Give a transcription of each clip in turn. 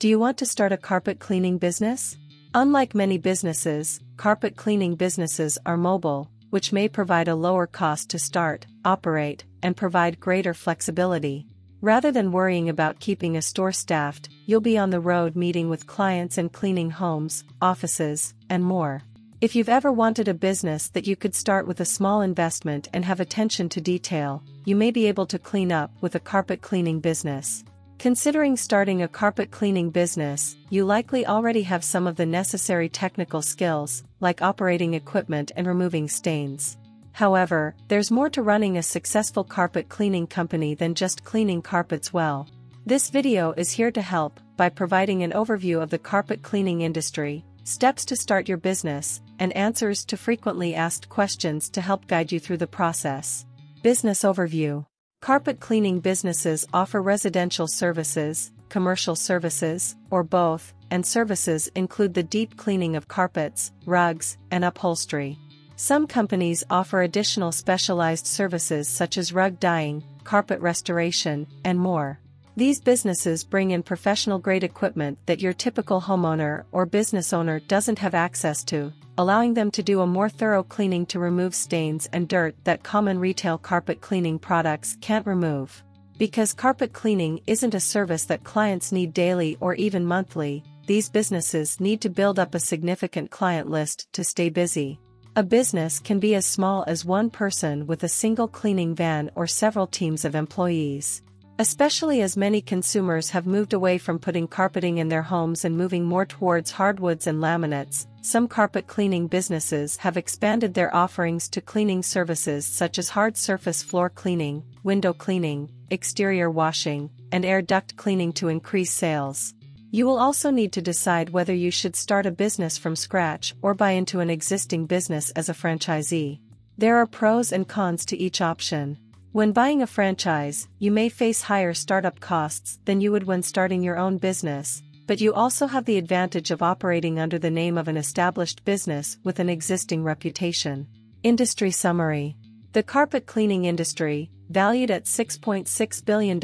Do you want to start a carpet cleaning business? Unlike many businesses, carpet cleaning businesses are mobile, which may provide a lower cost to start, operate, and provide greater flexibility. Rather than worrying about keeping a store staffed, you'll be on the road meeting with clients and cleaning homes, offices, and more. If you've ever wanted a business that you could start with a small investment and have attention to detail, you may be able to clean up with a carpet cleaning business. Considering starting a carpet cleaning business, you likely already have some of the necessary technical skills, like operating equipment and removing stains. However, there's more to running a successful carpet cleaning company than just cleaning carpets well. This video is here to help by providing an overview of the carpet cleaning industry, steps to start your business, and answers to frequently asked questions to help guide you through the process. Business overview. Carpet cleaning businesses offer residential services, commercial services, or both, and services include the deep cleaning of carpets, rugs, and upholstery. Some companies offer additional specialized services such as rug dyeing, carpet restoration, and more. These businesses bring in professional-grade equipment that your typical homeowner or business owner doesn't have access to, allowing them to do a more thorough cleaning to remove stains and dirt that common retail carpet cleaning products can't remove. Because carpet cleaning isn't a service that clients need daily or even monthly, these businesses need to build up a significant client list to stay busy. A business can be as small as one person with a single cleaning van or several teams of employees. Especially as many consumers have moved away from putting carpeting in their homes and moving more towards hardwoods and laminates, some carpet cleaning businesses have expanded their offerings to cleaning services such as hard surface floor cleaning, window cleaning, exterior washing, and air duct cleaning to increase sales. You will also need to decide whether you should start a business from scratch or buy into an existing business as a franchisee. There are pros and cons to each option. When buying a franchise, you may face higher startup costs than you would when starting your own business, but you also have the advantage of operating under the name of an established business with an existing reputation. Industry summary. The carpet cleaning industry, valued at $6.6 billion in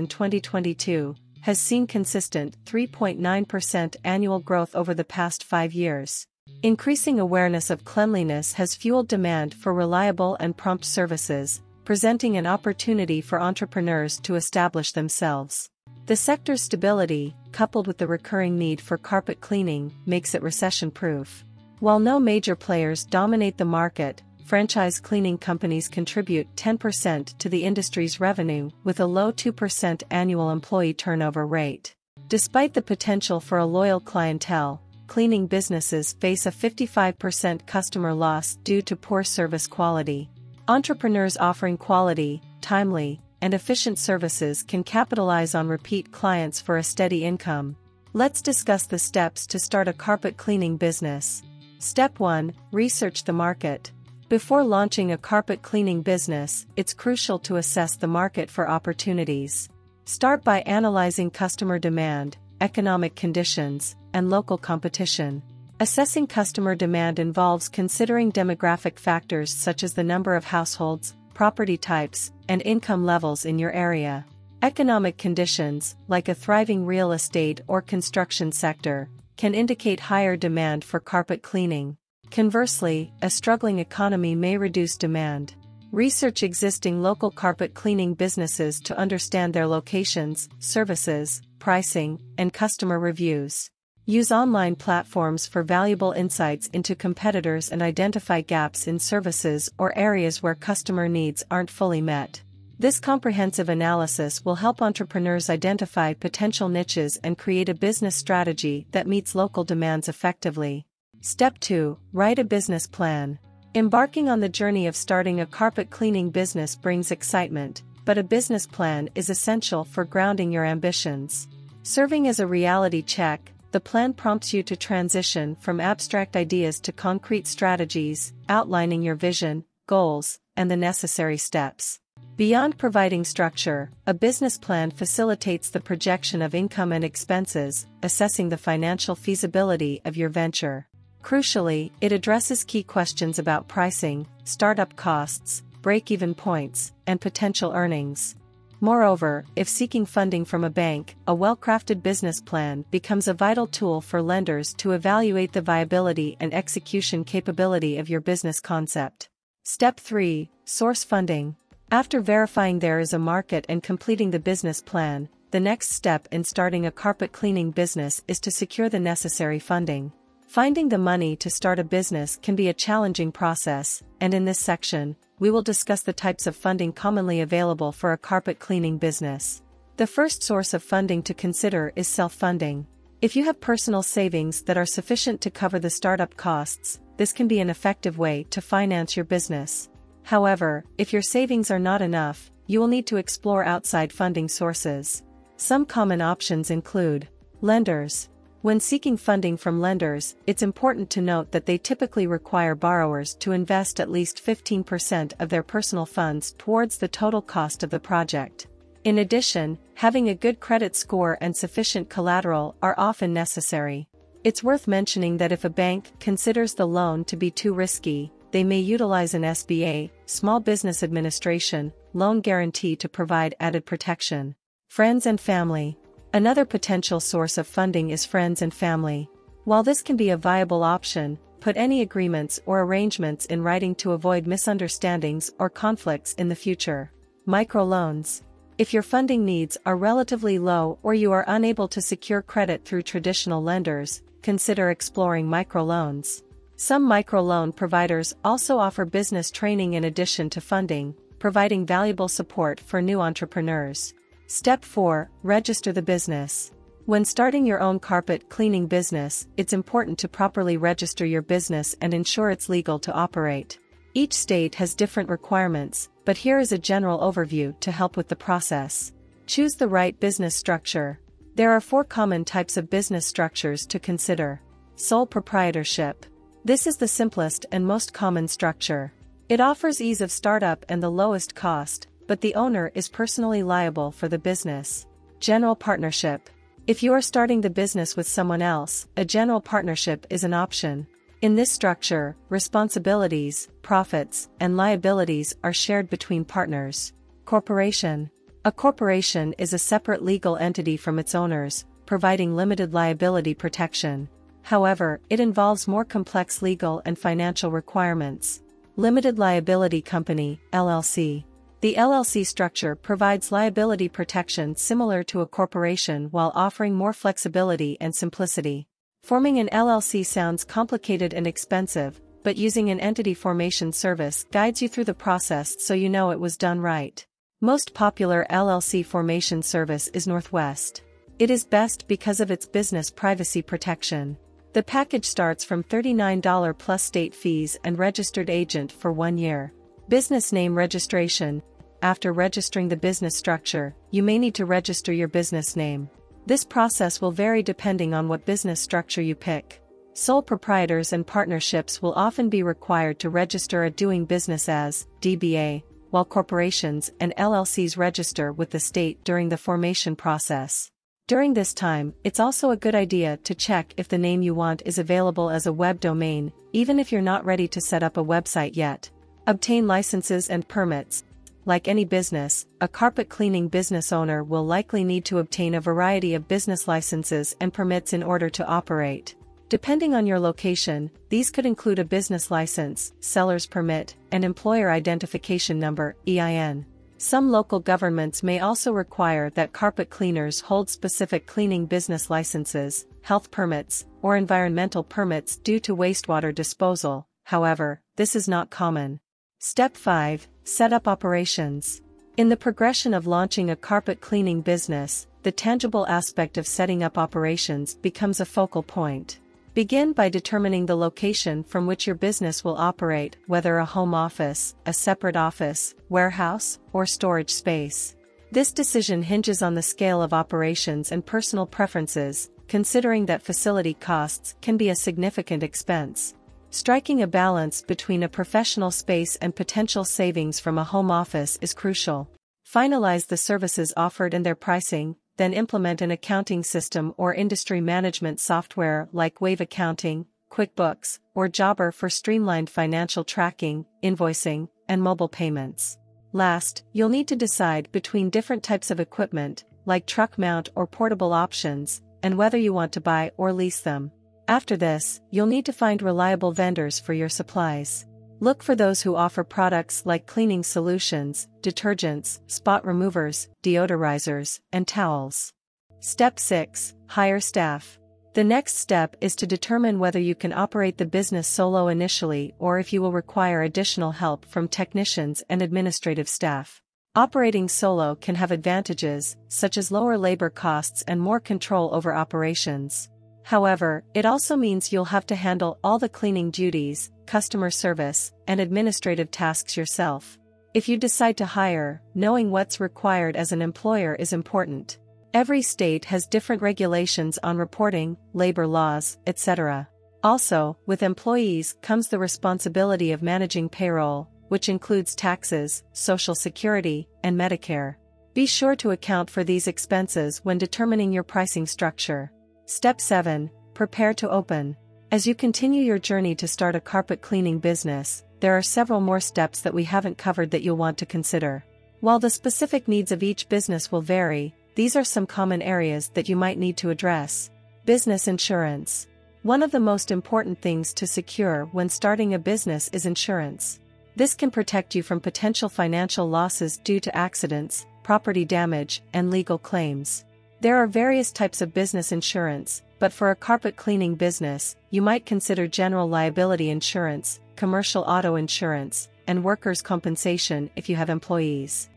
2022, has seen consistent 3.9% annual growth over the past 5 years. Increasing awareness of cleanliness has fueled demand for reliable and prompt services, presenting an opportunity for entrepreneurs to establish themselves. The sector's stability, coupled with the recurring need for carpet cleaning, makes it recession-proof. While no major players dominate the market, franchise cleaning companies contribute 10% to the industry's revenue, with a low 2% annual employee turnover rate. Despite the potential for a loyal clientele, cleaning businesses face a 55% customer loss due to poor service quality. Entrepreneurs offering quality, timely, and efficient services can capitalize on repeat clients for a steady income. Let's discuss the steps to start a carpet cleaning business. Step 1. Research the market. Before launching a carpet cleaning business, it's crucial to assess the market for opportunities. Start by analyzing customer demand, economic conditions, and local competition. Assessing customer demand involves considering demographic factors such as the number of households, property types, and income levels in your area. Economic conditions, like a thriving real estate or construction sector, can indicate higher demand for carpet cleaning. Conversely, a struggling economy may reduce demand. Research existing local carpet cleaning businesses to understand their locations, services, pricing, and customer reviews. Use online platforms for valuable insights into competitors and identify gaps in services or areas where customer needs aren't fully met. This comprehensive analysis will help entrepreneurs identify potential niches and create a business strategy that meets local demands effectively. Step 2. Write a business plan. Embarking on the journey of starting a carpet cleaning business brings excitement, but a business plan is essential for grounding your ambitions. Serving as a reality check, the plan prompts you to transition from abstract ideas to concrete strategies, outlining your vision, goals, and the necessary steps. Beyond providing structure, a business plan facilitates the projection of income and expenses, assessing the financial feasibility of your venture. Crucially, it addresses key questions about pricing, startup costs, break-even points, and potential earnings. Moreover, if seeking funding from a bank, a well-crafted business plan becomes a vital tool for lenders to evaluate the viability and execution capability of your business concept. Step 3. Source funding. After verifying there is a market and completing the business plan, the next step in starting a carpet cleaning business is to secure the necessary funding. Finding the money to start a business can be a challenging process, and in this section, we will discuss the types of funding commonly available for a carpet cleaning business. The first source of funding to consider is self-funding. If you have personal savings that are sufficient to cover the startup costs, this can be an effective way to finance your business. However, if your savings are not enough, you will need to explore outside funding sources. Some common options include lenders. When seeking funding from lenders, it's important to note that they typically require borrowers to invest at least 15% of their personal funds towards the total cost of the project. In addition, having a good credit score and sufficient collateral are often necessary. It's worth mentioning that if a bank considers the loan to be too risky, they may utilize an SBA, Small Business Administration, loan guarantee to provide added protection. Friends and family. Another potential source of funding is friends and family. While this can be a viable option, put any agreements or arrangements in writing to avoid misunderstandings or conflicts in the future. Microloans. If your funding needs are relatively low or you are unable to secure credit through traditional lenders, consider exploring microloans. Some microloan providers also offer business training in addition to funding, providing valuable support for new entrepreneurs. Step 4. Register the business. When starting your own carpet cleaning business, it's important to properly register your business and ensure it's legal to operate. Each state has different requirements, but here is a general overview to help with the process. Choose the right business structure. There are 4 common types of business structures to consider. Sole proprietorship. This is the simplest and most common structure. It offers ease of startup and the lowest cost, but the owner is personally liable for the business. General partnership. If you are starting the business with someone else, a general partnership is an option. In this structure, responsibilities, profits, and liabilities are shared between partners. Corporation. A corporation is a separate legal entity from its owners, providing limited liability protection. However, it involves more complex legal and financial requirements. Limited liability company, LLC. The LLC structure provides liability protection similar to a corporation while offering more flexibility and simplicity. Forming an LLC sounds complicated and expensive, but using an entity formation service guides you through the process so you know it was done right. Most popular LLC formation service is Northwest. It is best because of its business privacy protection. The package starts from $39 plus state fees and registered agent for 1 year. Business name registration. After registering the business structure, you may need to register your business name. This process will vary depending on what business structure you pick. Sole proprietors and partnerships will often be required to register a doing business as DBA, while corporations and LLCs register with the state during the formation process. During this time, it's also a good idea to check if the name you want is available as a web domain, even if you're not ready to set up a website yet. Obtain licenses and permits. Like any business, a carpet cleaning business owner will likely need to obtain a variety of business licenses and permits in order to operate. Depending on your location, these could include a business license, seller's permit, and employer identification number, EIN. Some local governments may also require that carpet cleaners hold specific cleaning business licenses, health permits, or environmental permits due to wastewater disposal. However, this is not common. Step 5. Set up operations. In the progression of launching a carpet cleaning business, the tangible aspect of setting up operations becomes a focal point. Begin by determining the location from which your business will operate, whether a home office, a separate office, warehouse, or storage space. This decision hinges on the scale of operations and personal preferences, considering that facility costs can be a significant expense. Striking a balance between a professional space and potential savings from a home office is crucial. Finalize the services offered and their pricing, then implement an accounting system or industry management software like Wave Accounting, QuickBooks, or Jobber for streamlined financial tracking, invoicing, and mobile payments. Last, you'll need to decide between different types of equipment, like truck mount or portable options, and whether you want to buy or lease them. After this, you'll need to find reliable vendors for your supplies. Look for those who offer products like cleaning solutions, detergents, spot removers, deodorizers, and towels. Step 6. Hire staff. The next step is to determine whether you can operate the business solo initially or if you will require additional help from technicians and administrative staff. Operating solo can have advantages, such as lower labor costs and more control over operations. However, it also means you'll have to handle all the cleaning duties, customer service, and administrative tasks yourself. If you decide to hire, knowing what's required as an employer is important. Every state has different regulations on reporting, labor laws, etc. Also, with employees comes the responsibility of managing payroll, which includes taxes, Social Security, and Medicare. Be sure to account for these expenses when determining your pricing structure. Step 7. Prepare to open. As you continue your journey to start a carpet cleaning business, there are several more steps that we haven't covered that you'll want to consider. While the specific needs of each business will vary, these are some common areas that you might need to address. Business insurance. One of the most important things to secure when starting a business is insurance. This can protect you from potential financial losses due to accidents, property damage, and legal claims. There are various types of business insurance, but for a carpet cleaning business, you might consider general liability insurance, commercial auto insurance, and workers' compensation if you have employees.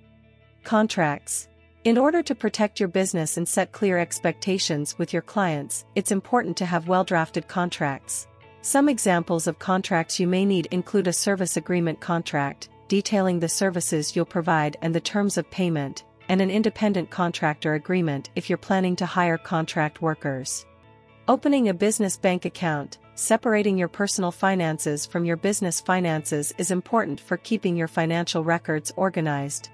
Contracts. In order to protect your business and set clear expectations with your clients, it's important to have well-drafted contracts. Some examples of contracts you may need include a service agreement contract, detailing the services you'll provide and the terms of payment, and an independent contractor agreement if you're planning to hire contract workers. Opening a business bank account. Separating your personal finances from your business finances is important for keeping your financial records organized.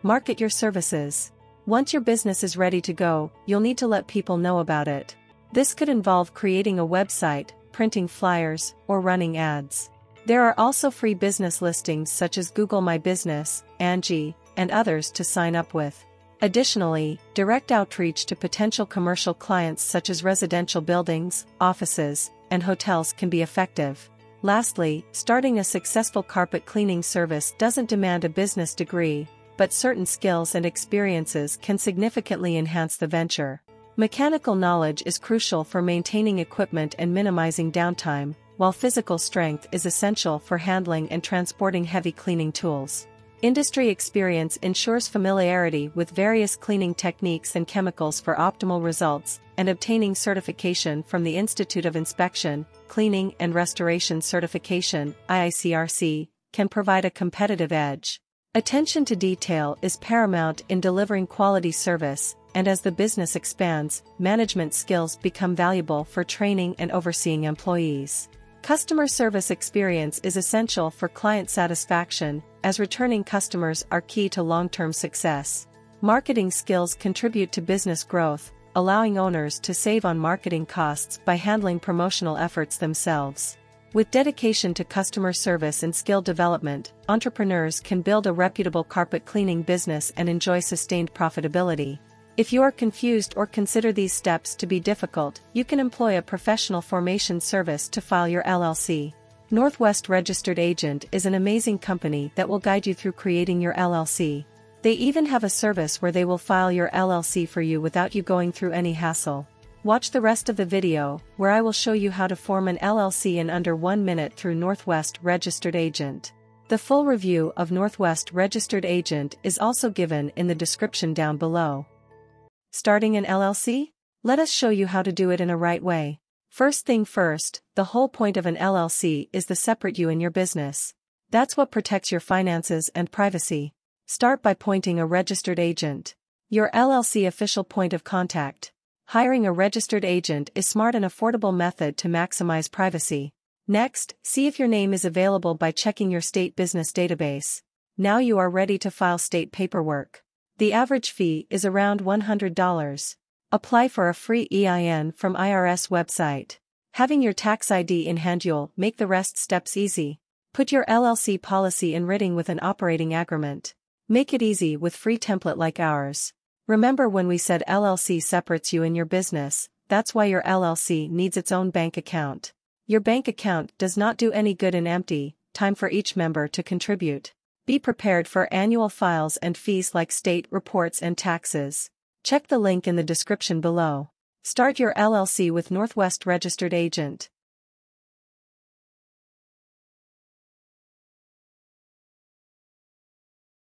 Market your services. Once your business is ready to go, you'll need to let people know about it. This could involve creating a website, printing flyers, or running ads. There are also free business listings such as Google My Business, Angie, and others to sign up with. Additionally, direct outreach to potential commercial clients such as residential buildings, offices, and hotels can be effective. Lastly, starting a successful carpet cleaning service doesn't demand a business degree, but certain skills and experiences can significantly enhance the venture. Mechanical knowledge is crucial for maintaining equipment and minimizing downtime, while physical strength is essential for handling and transporting heavy cleaning tools. Industry experience ensures familiarity with various cleaning techniques and chemicals for optimal results, and obtaining certification from the Institute of Inspection, Cleaning and Restoration Certification, IICRC, can provide a competitive edge. Attention to detail is paramount in delivering quality service, and as the business expands, management skills become valuable for training and overseeing employees. Customer service experience is essential for client satisfaction, as returning customers are key to long-term success. Marketing skills contribute to business growth, allowing owners to save on marketing costs by handling promotional efforts themselves. With dedication to customer service and skill development, entrepreneurs can build a reputable carpet cleaning business and enjoy sustained profitability. If you are confused or consider these steps to be difficult, you can employ a professional formation service to file your LLC. Northwest Registered Agent is an amazing company that will guide you through creating your LLC. They even have a service where they will file your LLC for you without you going through any hassle. Watch the rest of the video, where I will show you how to form an LLC in under 1 minute through Northwest Registered Agent. The full review of Northwest Registered Agent is also given in the description down below. Starting an LLC? Let us show you how to do it in a right way. First thing first, the whole point of an LLC is to separate you and your business. That's what protects your finances and privacy. Start by appointing a registered agent. Your LLC official point of contact. Hiring a registered agent is a smart and affordable method to maximize privacy. Next, see if your name is available by checking your state business database. Now you are ready to file state paperwork. The average fee is around $100. Apply for a free EIN from IRS website. Having your tax ID in hand, you'll make the rest steps easy. Put your LLC policy in writing with an operating agreement. Make it easy with free template like ours. Remember when we said LLC separates you in your business, that's why your LLC needs its own bank account. Your bank account does not do any good in empty, time for each member to contribute. Be prepared for annual files and fees like state reports and taxes. Check the link in the description below. Start your LLC with Northwest Registered Agent.